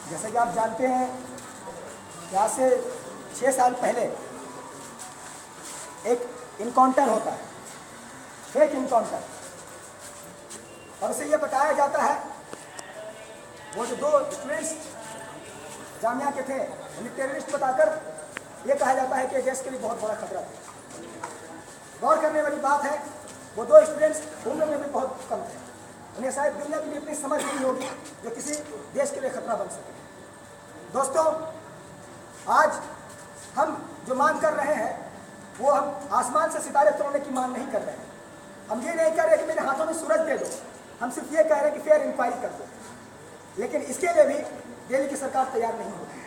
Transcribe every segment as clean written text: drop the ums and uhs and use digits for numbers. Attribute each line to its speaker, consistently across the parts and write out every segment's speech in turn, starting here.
Speaker 1: जैसे कि आप जानते हैं कि आज से 6 साल पहले एक इनकाउंटर होता है, फेक इनकाउंटर, और उसे यह बताया जाता है वो जो 2 स्टूडेंट्स जामिया के थे उन्हें टेररिस्ट बताकर यह कहा जाता है कि देश के लिए बहुत बड़ा खतरा था। गौर करने वाली बात है वो 2 स्टूडेंट्स उम्र में भी बहुत कम थे, उन्हें शायद दुनिया की इतनी समझ नहीं होगी जो किसी देश के लिए खतरा बन सके। दोस्तों, आज हम जो मांग कर रहे हैं वो हम आसमान से सितारे तोड़ने की मांग नहीं कर रहे हैं। हम ये नहीं कह रहे कि मेरे हाथों में सूरज दे दो, हम सिर्फ ये कह रहे हैं कि फेयर इंक्वायरी कर दो। लेकिन इसके लिए भी दिल्ली की सरकार तैयार नहीं होती।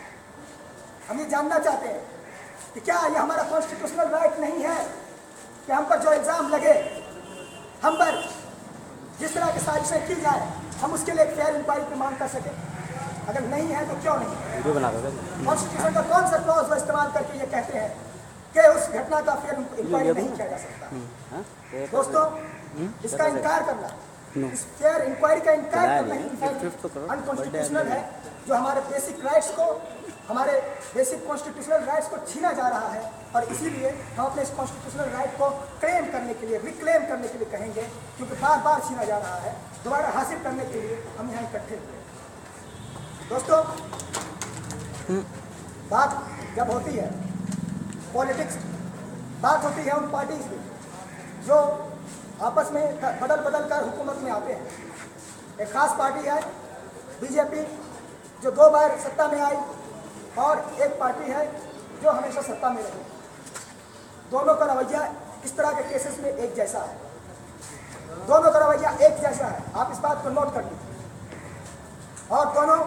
Speaker 1: हम ये जानना चाहते हैं कि क्या ये हमारा कॉन्स्टिट्यूशनल राइट नहीं है कि हम पर जो इल्ज़ाम लगे, हम पर जिस तरह की साजिशें की जाए, हम उसके लिए एक फेयर इंक्वायरी की मांग कर सकें? अगर नहीं है तो क्यों नहीं? कॉन्स्टिट्यूशन का कौन सा क्लॉज वो इस्तेमाल करके ये कहते हैं कि उस घटना का फेयर इंक्वायरी नहीं किया जा सकता? दोस्तों, इसका इनकार करना, इस फेयर इंक्वायरी का इनकार करना अनकॉन्स्टिट्यूशनल है, जो हमारे बेसिक राइट्स को, हमारे बेसिक कॉन्स्टिट्यूशनल राइट्स को छीना जा रहा है। और इसीलिए हम अपने इस कॉन्स्टिट्यूशनल राइट को क्लेम करने के लिए, रिक्लेम करने के लिए कहेंगे, क्योंकि बार बार छीना जा रहा है। दोबारा हासिल करने के लिए हम यहाँ इकट्ठे हुए। दोस्तों, बात जब होती है पॉलिटिक्स, बात होती है उन पार्टीज की जो आपस में बदल बदल कर हुकूमत में आते हैं। एक खास पार्टी है बीजेपी, जो 2 बार सत्ता में आई, और एक पार्टी है जो हमेशा सत्ता में रही। दोनों का रवैया इस तरह के केसेस में एक जैसा है, दोनों का रवैया एक जैसा है। आप इस बात को नोट कर लीजिए। और दोनों,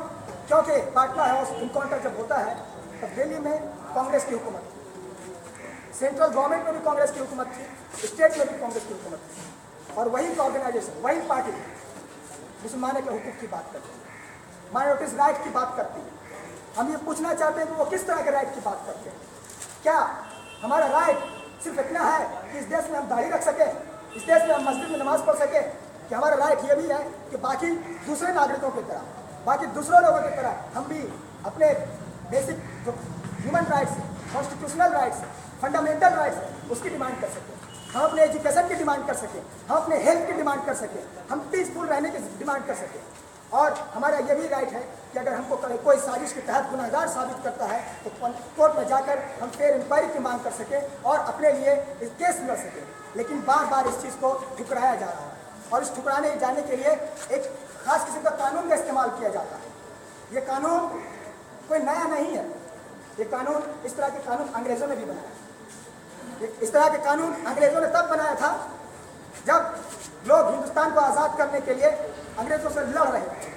Speaker 1: क्योंकि पाटना हाउस इनकाउंटर जब होता है तब दिल्ली में कांग्रेस की हुकूमत थी, सेंट्रल गवर्नमेंट में भी कांग्रेस की हुकूमत थी, स्टेट में भी कांग्रेस की हुकूमत थी, और वही ऑर्गेनाइजेशन, वही पार्टी मुसलमानों के हुकूक की बात करती है, माइनॉरिटीज राइट की बात करती है। हम ये पूछना चाहते हैं कि वो किस तरह के राइट की बात करते हैं? क्या हमारा राइट सिर्फ इतना है कि इस देश में हम दाढ़ी रख सके, इस देश में हम मस्जिद में नमाज पढ़ सके? कि हमारा राइट ये भी है कि बाकी दूसरे नागरिकों की तरह, बाकी दूसरों लोगों की तरह हम भी अपने बेसिक जो human rights, constitutional rights, fundamental rights, उसकी डिमांड कर सकें, हम अपने एजुकेशन की डिमांड कर सकें, हम अपने हेल्थ की डिमांड कर सकें, हम पीसफुल रहने की डिमांड कर सकें? और हमारा ये भी राइट है कि अगर हमको कोई साजिश के तहत गुनहगार साबित करता है तो कोर्ट में जाकर हम फेयर इंक्वायरी की मांग कर सकें और अपने लिए इस केस लड़ सकें। लेकिन बार बार इस चीज़ को ठुकराया जा रहा है, और इस ठुकराने जाने के लिए एक खास किस्म का कानून का इस्तेमाल किया जाता है। ये कानून कोई नया नहीं है, ये कानून, इस तरह के कानून अंग्रेज़ों ने भी बनाया। इस तरह के कानून अंग्रेज़ों ने तब बनाया था जब लोग हिंदुस्तान को आज़ाद करने के लिए अंग्रेजों से लड़ रहे थे।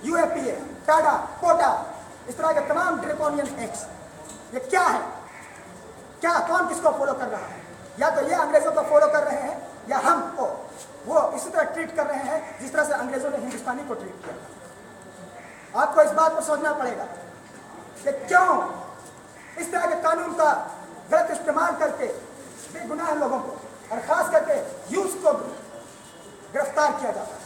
Speaker 1: यूएपीए, टाडा, कोटा, इस तरह के तमाम ड्रेकोनियन एक्ट्स, ये क्या है? क्या, कौन किसको फॉलो कर रहा है? या तो ये अंग्रेजों को फॉलो कर रहे हैं, या हमको वो इसी तरह ट्रीट कर रहे हैं जिस तरह से अंग्रेजों ने हिंदुस्तानी को ट्रीट किया। आपको इस बात को सोचना पड़ेगा कि क्यों इस तरह के कानून का गलत इस्तेमाल करके बेगुनाह लोगों को, और खास करके यूथ को गिरफ्तार किया जाता है।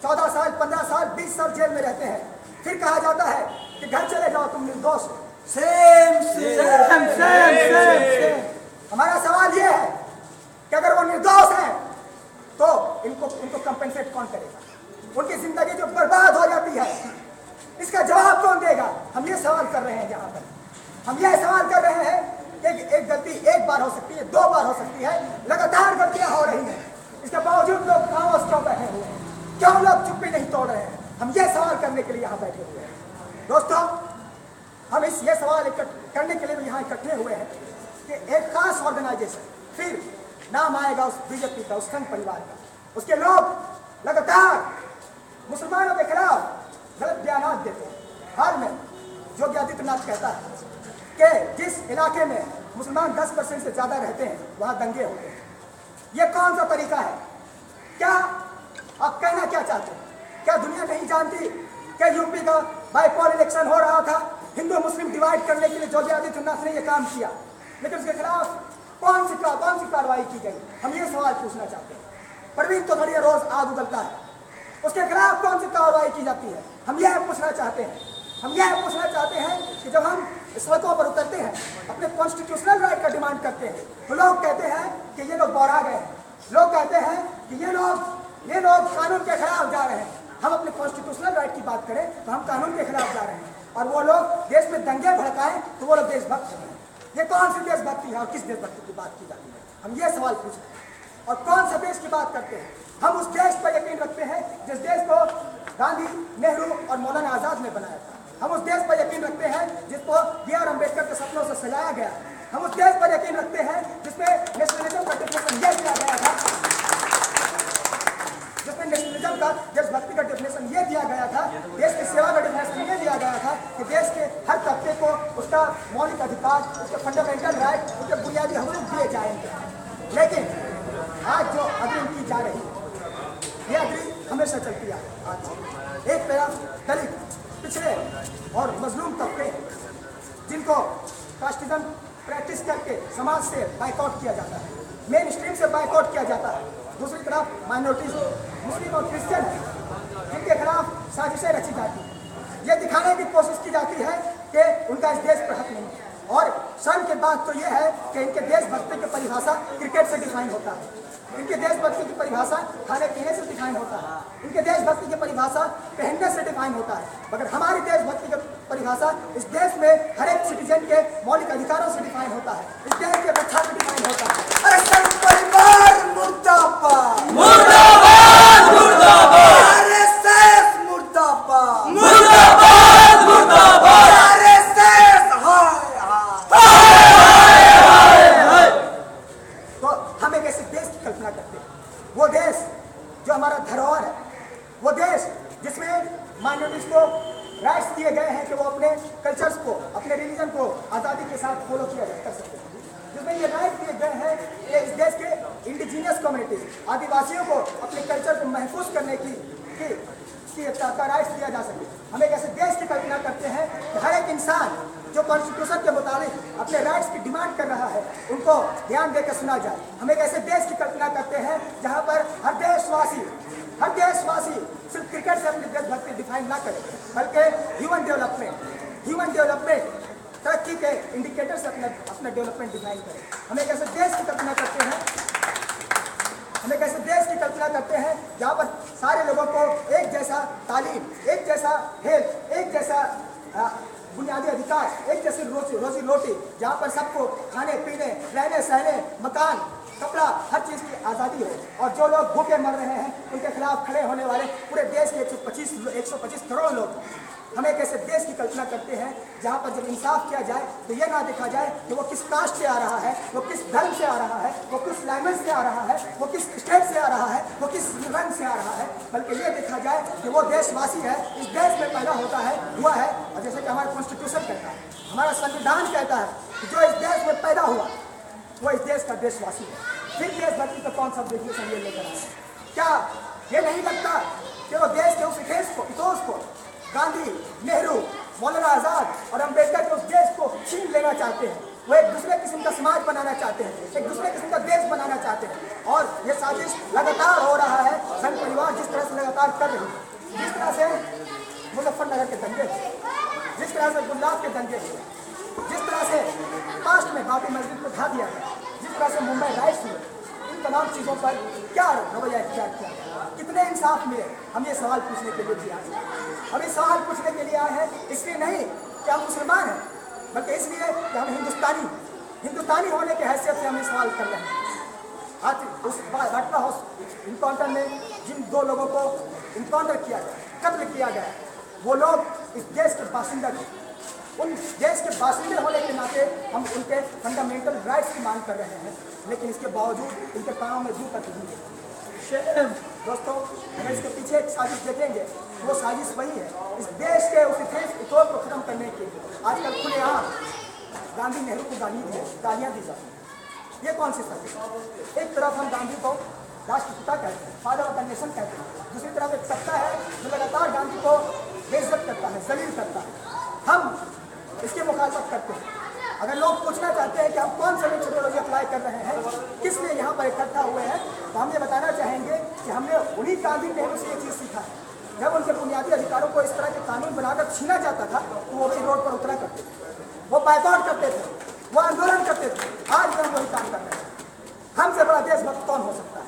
Speaker 1: 14 साल, 15 साल, 20 साल जेल में रहते हैं, फिर कहा जाता है कि घर चले जाओ, तुम निर्दोष हो। Same same same same. हमारा सवाल ये है कि अगर वो निर्दोष हैं तो इनको कंपेंसेट कौन करेगा? उनकी जिंदगी जो बर्बाद हो जाती है, इसका जवाब कौन देगा? हम ये सवाल कर रहे हैं। यहाँ पर हम ये सवाल कर रहे हैं कि एक गलती एक बार हो सकती है, 2 बार हो सकती है, लगातार गलतियां हो रही हैं, इसके बावजूद लोग खामोश क्यों बैठे हुए हैं? क्यों लोग चुप्पी नहीं तोड़ रहे हैं? हम ये सवाल करने के लिए यहाँ बैठे हुए हैं। दोस्तों, हम ये सवाल करने के लिए यहाँ इकट्ठे हुए हैं कि एक खास ऑर्गेनाइजेशन, फिर नाम आएगा उस बीजेपी का, उस संघ परिवार का, उसके लोग लगातार मुसलमानों के खिलाफ गलत बयान देते हैं। हाल में योगी आदित्यनाथ कहता है कि जिस इलाके में मुसलमान 10% से ज़्यादा रहते हैं वहाँ दंगे होते हैं। ये कौन सा तरीका है? क्या आप कहना क्या चाहते हैं? क्या दुनिया नहीं जानती कि यूपी का बाईपोल इलेक्शन हो रहा था, हिंदू मुस्लिम डिवाइड करने के लिए योगी आदित्यनाथ ने यह काम किया, लेकिन उसके खिलाफ कौन सी कार्रवाई की गई? हम ये सवाल पूछना चाहते हैं। परवीन तोमरिया रोज आग उगलता है उसके खिलाफ कौन सी कार्रवाई की जाती है? हम यह पूछना चाहते हैं। हम यह पूछना चाहते हैं कि जब हम सड़कों पर उतरते हैं, अपने कॉन्स्टिट्यूशनल राइट का डिमांड करते हैं, तो लोग कहते हैं कि ये लोग बौरा गए हैं, लोग कहते हैं कि ये लोग कानून के खिलाफ जा रहे हैं। हम अपने कॉन्स्टिट्यूशनल राइट की बात करें तो हम कानून के खिलाफ जा रहे हैं, और वो लोग देश में दंगे भड़काएं तो वो लोग देशभक्त हैं। ये कौन सी देशभक्ति है और किस देशभक्ति की बात की जाती है? हम ये सवाल पूछते हैं। और कौन सा देश की बात करते हैं? हम उस देश पर यकीन रखते हैं जिस देश को गांधी, नेहरू और मौलाना आजाद ने बनाया था। हम उस देश पर यकीन रखते हैं जिसको B.R. अम्बेडकर के सपनों से सजाया गया। हम उस देश पर यकीन रखते हैं जिसमें नेशनलिज्म का डेफिनेशन ये दिया गया था, जिसमें नेशनलिज्म का देशभक्ति का डेफिनेशन ये दिया गया था, देश की सेवा का डेफिनेशन ये दिया गया था कि देश के हर तबके को उसका मौलिक अधिकार, उसके फंडामेंटल राइट, उसके बुनियादी हकूक दिए जाएंगे। लेकिन आज जो अग्रिम की जा रही है, ये अग्रिम हमेशा चलती है। आज एक तरफ दलित, पिछड़े और मजलूम तबके जिनको कास्टिज्म प्रैक्टिस करके समाज से बाइकआउट किया जाता है, मेन स्ट्रीम से बाइकआउट किया जाता है। दूसरी तरफ माइनॉरिटीज, मुस्लिम और क्रिश्चियन, जिनके खिलाफ साजिशें रची जाती हैं। ये दिखाने की कोशिश की जाती है कि उनका इस देश पर हक नहीं है। और शर्म की बात तो ये है कि इनके देशभक्ति की परिभाषा क्रिकेट से डिफाइन होता है, इनके देशभक्ति की परिभाषा खाने पीने से डिफाइन होता है, इनके देशभक्ति की परिभाषा पहनने से डिफाइन होता है। मगर हमारी देशभक्ति की परिभाषा इस देश में हर एक सिटीजन के मौलिक अधिकारों से डिफाइन होता है, इस देश की रक्षा से डिफाइन होता है। अरे संघ परिवार मुर्दाबाद, मुर्दाबाद, मुर्दाबाद, आरएसएस मुर्दाबाद, मुर्दाबाद, मुर्दाबाद, आरएसएस हाय। तो हम एक ऐसे देश की कल्पना करते हैं, वो देश जो हमारा धरोहर है, वो देश जिसमें माइनॉरिटीज को राइट्स दिए गए हैं कि वो अपने कल्चर्स को, अपने रिलीजन को आज़ादी के साथ फॉलो किया कर सकते हैं, जिसमें ये राइट दिए गए हैं कि इस देश के इंडिजीनियस कम्युनिटीज, आदिवासियों को अपने कल्चर को महफूज करने की राइट्स दिया जा सके। हम एक ऐसे देश की कल्पना करते हैं कि हर एक इंसान जो कॉन्स्टिट्यूशन के मुताबिक अपने राइट्स की डिमांड कर रहा है, उनको ध्यान देकर सुना जाए। हम एक ऐसे देश की कल्पना करते हैं जहाँ पर हर देशवासी सिर्फ क्रिकेट से अपनी देशभक्ति डिफाइन ना करे, बल्कि ह्यूमन डेवलपमेंट, तरक्की के इंडिकेटर से अपना डेवलपमेंट डिफाइन करे। हम एक ऐसे देश की कल्पना करते हैं, जहाँ पर सारे लोगों को एक जैसा तालीम, एक जैसा हेल्थ, एक जैसा बुनियादी अधिकार, एक जैसी रोजी रोटी, जहाँ पर सबको खाने पीने, रहने सहने, मकान, कपड़ा, हर चीज़ की आज़ादी हो। और जो लोग भूखे मर रहे हैं उनके खिलाफ खड़े होने वाले पूरे देश के 125 करोड़ लोग। हम एक ऐसे देश की कल्पना करते हैं जहाँ पर जब इंसाफ किया जाए तो ये ना देखा जाए कि वो किस कास्ट से आ रहा है, वो किस धर्म से आ रहा है, वो किस लैंग्वेज से आ रहा है, वो किस स्टेट से आ रहा है, वो किस रंग से आ रहा है, बल्कि ये देखा जाए कि वो देशवासी है, इस देश में पैदा होता है, हुआ है। और जैसे कि हमारा कॉन्स्टिट्यूशन कहता है, हमारा संविधान कहता है कि जो इस देश में पैदा हुआ वो इस देश का देशवासी है। फिर देशभक्ति का कौन सा डेफिनेशन ये लेकर आए? क्या ये नहीं लगता कि वो देश के उस इतिहास को गांधी, नेहरू, मौलाना आजाद और अम्बेडकर के उस देश को छीन लेना चाहते हैं? वो एक दूसरे किस्म का समाज बनाना चाहते हैं, एक दूसरे किस्म का देश बनाना चाहते हैं। और ये साजिश लगातार हो रहा है। संघ परिवार जिस तरह से लगातार कर रही है, जिस तरह से मुजफ्फरनगर के दंगे, जिस तरह से गुजरात के दंगे, जिस तरह से पास्ट में बाबरी मस्जिद को ढा दिया गया, जिस तरह से मुंबई राइट्स हुए, इन तमाम चीज़ों पर क्या रवैया इख्तियार किया, कितने इंसाफ मिले? हम ये सवाल पूछने के लिए भी आए हैं। हम ये सवाल पूछने के लिए आए हैं इसलिए नहीं कि हम मुसलमान हैं, बल्कि इसलिए कि हम हिंदुस्तानी होने की हैसियत से हम ये सवाल कर रहे हैं। आज उस घटना हाउस इनकाउंटर में जिन 2 लोगों को इनकाउंटर किया गया, कत्ल किया गया, वो लोग इस देश के बासिंदा थे। उन देश के बासिंदे होने के नाते हम उनके फंडामेंटल राइट्स की मांग कर रहे हैं, लेकिन इसके बावजूद इनके कानों में जू तक नहीं है। दोस्तों, अगर इसके पीछे एक साजिश देखेंगे, वो साजिश वही है, इस देश के उस इतिहास को खत्म करने के लिए आजकल खुलेआम गांधी, नेहरू को गालियाँ दी जाती हैं। ये कौन सी साजिश? एक तरफ हम गांधी को राष्ट्रपिता कहते हैं, फादर ऑफ द नेशन कहते हैं, दूसरी तरफ एक सत्ता है जो लगातार गांधी को बेइज्जत करता है, जलील करता है। हम इसकी मुखालफत करते हैं। अगर लोग पूछना चाहते हैं कि हम कौन सा मेथोडोलॉजी अप्लाई कर रहे हैं, किस लिए यहाँ पर इकट्ठा हुए हैं, तो हम ये बताना चाहेंगे कि हमने उन्हीं गांधी नेहरू से ये चीज़ सीखा है जब उनके बुनियादी अधिकारों को इस तरह के कानून बनाकर छीना जाता था तो वो भी रोड पर उतरा करते थे, वो बायकॉट करते थे, वो आंदोलन करते थे। आज भी हम वही काम कर रहे हैं। हमसे बड़ा देशभक्त कौन हो सकता है?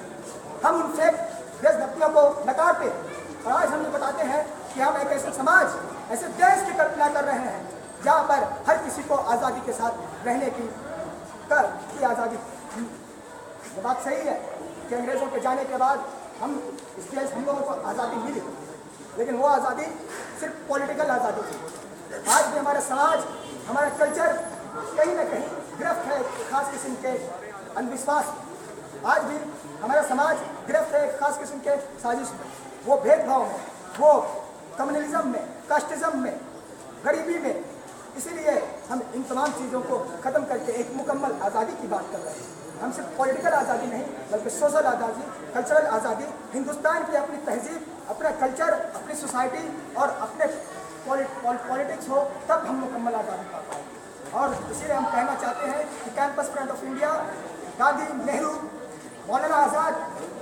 Speaker 1: हम उन फेक देशभक्तियों को नकारते हैं और आज हम ये बताते हैं कि हम एक ऐसे समाज, ऐसे देश की कल्पना कर रहे हैं जहाँ पर हर किसी को आज़ादी के साथ रहने की आज़ादी। ये बात सही है कि अंग्रेज़ों के जाने के बाद हम हम लोगों को आज़ादी मिली, लेकिन वो आज़ादी सिर्फ पॉलिटिकल आज़ादी थी। आज भी हमारा समाज, हमारा कल्चर कहीं ना कहीं गिरफ्त है खास किस्म के अंधविश्वास। आज भी हमारा समाज गिरफ्त है खास किस्म के साजिश में, वो भेदभाव में, वो कम्युनलिज्म में, कास्टिज्म में, गरीबी में। इसीलिए हम इन तमाम चीज़ों को ख़त्म करके एक मुकम्मल आज़ादी की बात कर रहे हैं। हम सिर्फ पॉलिटिकल आज़ादी नहीं बल्कि सोशल आज़ादी, कल्चरल आज़ादी, हिंदुस्तान की अपनी तहजीब, अपना कल्चर, अपनी सोसाइटी और अपने पॉलिटिक्स हो, तब हम मुकम्मल आज़ादी पा पाएंगे। और इसीलिए हम कहना चाहते हैं कि campus front of India Gandhi, Nehru, मौलाना आज़ाद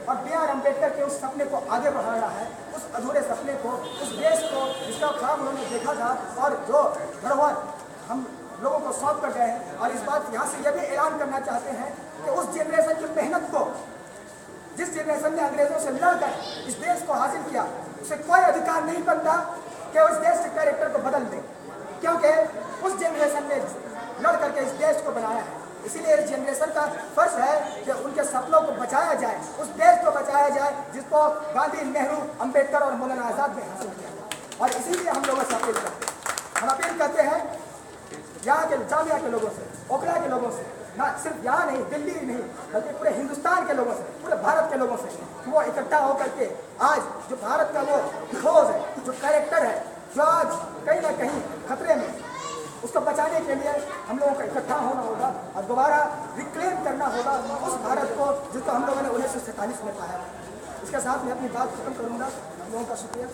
Speaker 1: और B.R. अम्बेडकर के उस सपने को आगे बढ़ा रहा है, उस अधूरे सपने को, उस देश को जिसका ख्वाब उन्होंने देखा था और जो धरोहर हम लोगों को सौंप कर गए हैं। और इस बात यहाँ से यह भी ऐलान करना चाहते हैं कि उस जनरेशन की मेहनत को, जिस जनरेशन ने अंग्रेज़ों से लड़कर इस देश को हासिल किया, उसे कोई अधिकार नहीं बनता कि उस देश के कैरेक्टर को बदल दे, क्योंकि उस जनरेशन ने लड़ करके इस देश को बनाया है। इसीलिए इस जनरेशन का फर्ज है कि उनके सपनों को बचाया जाए, उस देश को बचाया जाए जिसको गांधी, नेहरू, अम्बेडकर और मौलाना आज़ाद ने हासिल किया। और इसीलिए हम लोगों से अपील करते हैं, हम अपील करते हैं यहाँ के जामिया के लोगों से, ओखला के लोगों से, ना सिर्फ यहाँ नहीं, दिल्ली नहीं, बल्कि पूरे हिंदुस्तान के लोगों से, पूरे भारत के लोगों से, कि वो इकट्ठा होकर के आज जो भारत का वो खोज है, जो कैरेक्टर है, जो आज कहीं ना कहीं खतरे में, उसको बचाने के लिए हम लोगों को इकट्ठा होना होगा और दोबारा रिक्लेम करना होगा उस भारत को जिसको हम लोगों ने 1947 में पाया। इसके साथ मैं अपनी बात खत्म करूँगा। हम लोगों का शुक्रिया।